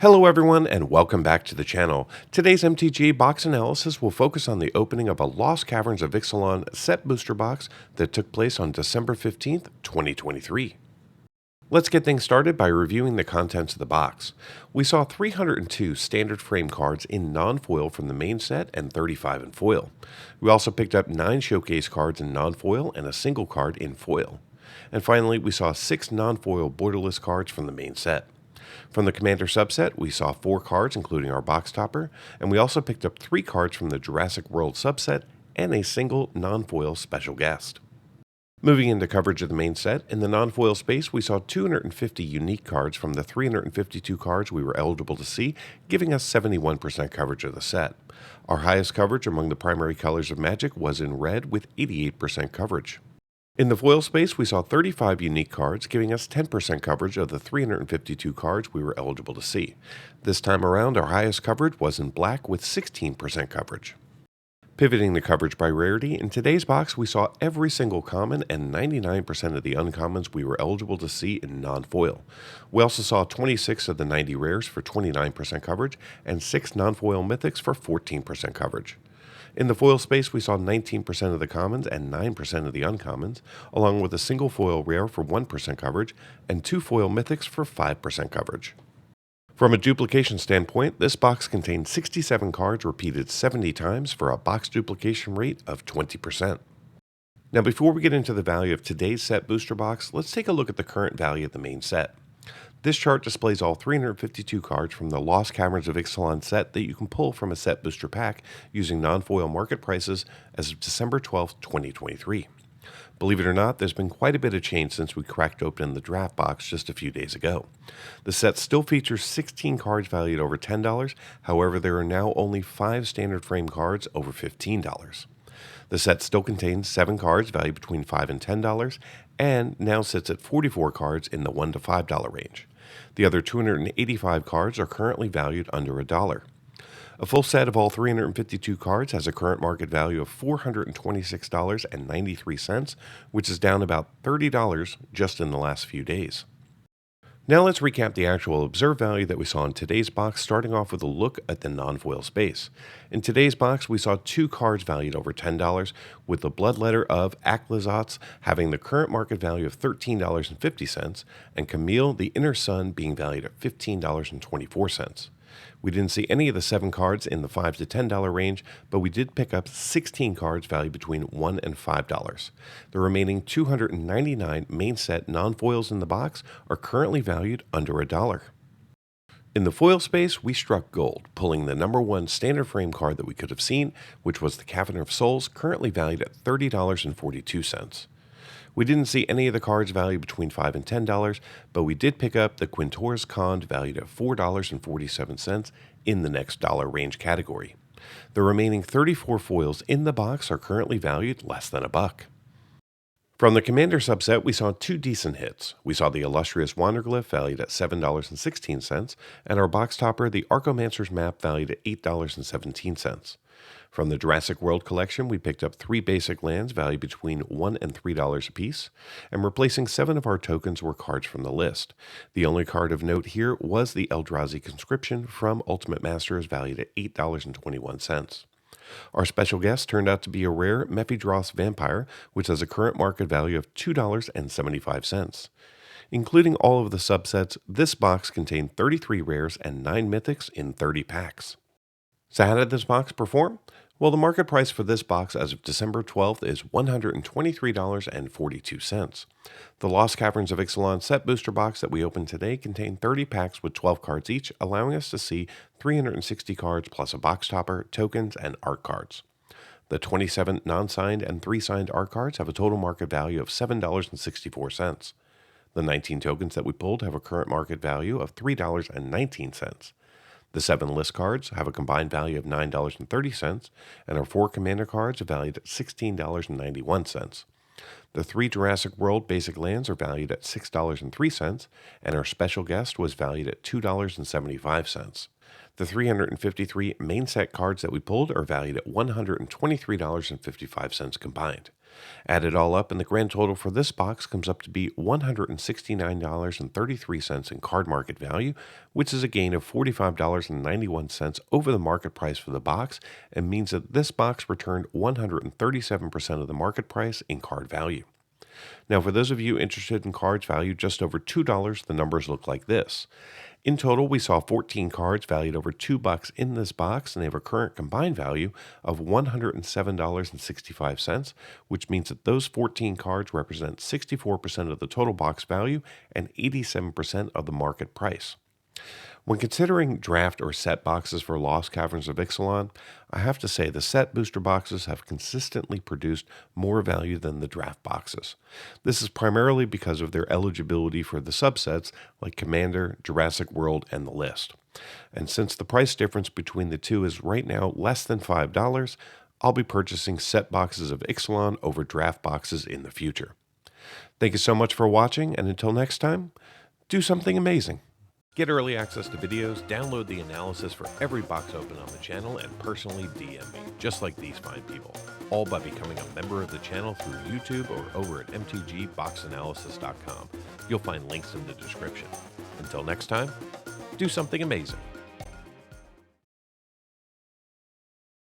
Hello everyone and welcome back to the channel. Today's MTG box analysis will focus on the opening of a Lost Caverns of Ixalan set booster box that took place on December 15th, 2023. Let's get things started by reviewing the contents of the box. We saw 302 standard frame cards in non-foil from the main set and 35 in foil. We also picked up 9 showcase cards in non-foil and a single card in foil. And finally, we saw 6 non-foil borderless cards from the main set. From the Commander subset, we saw 4 cards, including our box topper, and we also picked up 3 cards from the Jurassic World subset and a single non-foil special guest. Moving into coverage of the main set, in the non-foil space, we saw 250 unique cards from the 352 cards we were eligible to see, giving us 71% coverage of the set. Our highest coverage among the primary colors of Magic was in red with 88% coverage. In the foil space, we saw 35 unique cards, giving us 10% coverage of the 352 cards we were eligible to see. This time around, our highest coverage was in black with 16% coverage. Pivoting the coverage by rarity, in today's box we saw every single common and 99% of the uncommons we were eligible to see in non-foil. We also saw 26 of the 90 rares for 29% coverage and 6 non-foil mythics for 14% coverage. In the foil space, we saw 19% of the commons and 9% of the uncommons, along with a single foil rare for 1% coverage and 2 foil mythics for 5% coverage. From a duplication standpoint, this box contained 67 cards repeated 70 times for a box duplication rate of 20%. Now, before we get into the value of today's set booster box, let's take a look at the current value of the main set. This chart displays all 352 cards from the Lost Caverns of Ixalan set that you can pull from a set booster pack using non-foil market prices as of December 12, 2023. Believe it or not, there's been quite a bit of change since we cracked open the draft box just a few days ago. The set still features 16 cards valued over $10, however there are now only 5 standard frame cards over $15. The set still contains 7 cards valued between $5 and $10, and now sits at 44 cards in the $1 to $5 range. The other 285 cards are currently valued under $1. A full set of all 352 cards has a current market value of $426.93, which is down about $30 just in the last few days. Now let's recap the actual observed value that we saw in today's box, starting off with a look at the non-foil space. In today's box, we saw 2 cards valued over $10, with the Bloodletter of Aclazotz having the current market value of $13.50, and Camille the Inner Sun being valued at $15.24. We didn't see any of the 7 cards in the $5 to $10 range, but we did pick up 16 cards valued between $1 and $5. The remaining 299 main set non-foils in the box are currently valued under $1. In the foil space, we struck gold, pulling the number 1 standard frame card that we could have seen, which was the Caverns of Souls, currently valued at $30.42. We didn't see any of the cards valued between $5 and $10, but we did pick up the Quintor's Con valued at $4.47 in the next dollar range category. The remaining 34 foils in the box are currently valued less than $1. From the Commander subset, we saw 2 decent hits. We saw the Illustrious Wanderglyph valued at $7.16, and our box topper, the Archomancer's Map, valued at $8.17. From the Jurassic World collection, we picked up 3 basic lands valued between $1 and $3 apiece, and replacing 7 of our tokens were cards from the list. The only card of note here was the Eldrazi Conscription from Ultimate Masters, valued at $8.21. Our special guest turned out to be a rare Mephidros Vampire, which has a current market value of $2.75. Including all of the subsets, this box contained 33 rares and 9 mythics in 30 packs. So how did this box perform? Well, the market price for this box as of December 12th is $123.42. The Lost Caverns of Ixalan set booster box that we opened today contained 30 packs with 12 cards each, allowing us to see 360 cards plus a box topper, tokens, and art cards. The 27 non-signed and 3 signed art cards have a total market value of $7.64. The 19 tokens that we pulled have a current market value of $3.19. The 7 list cards have a combined value of $9.30, and our 4 commander cards are valued at $16.91. The 3 Jurassic World basic lands are valued at $6.03, and our special guest was valued at $2.75. The 353 main set cards that we pulled are valued at $123.55 combined. Add it all up, and the grand total for this box comes up to be $169.33 in card market value, which is a gain of $45.91 over the market price for the box, and means that this box returned 137% of the market price in card value. Now, for those of you interested in cards valued just over $2, the numbers look like this. In total, we saw 14 cards valued over $2 in this box, and they have a current combined value of $107.65, which means that those 14 cards represent 64% of the total box value and 87% of the market price. When considering draft or set boxes for Lost Caverns of Ixalan, I have to say the set booster boxes have consistently produced more value than the draft boxes. This is primarily because of their eligibility for the subsets like Commander, Jurassic World, and the list. And since the price difference between the two is right now less than $5, I'll be purchasing set boxes of Ixalan over draft boxes in the future. Thank you so much for watching, and until next time, do something amazing. Get early access to videos, download the analysis for every box open on the channel, and personally DM me, just like these fine people, all by becoming a member of the channel through YouTube or over at mtgboxanalysis.com. You'll find links in the description. Until next time, do something amazing.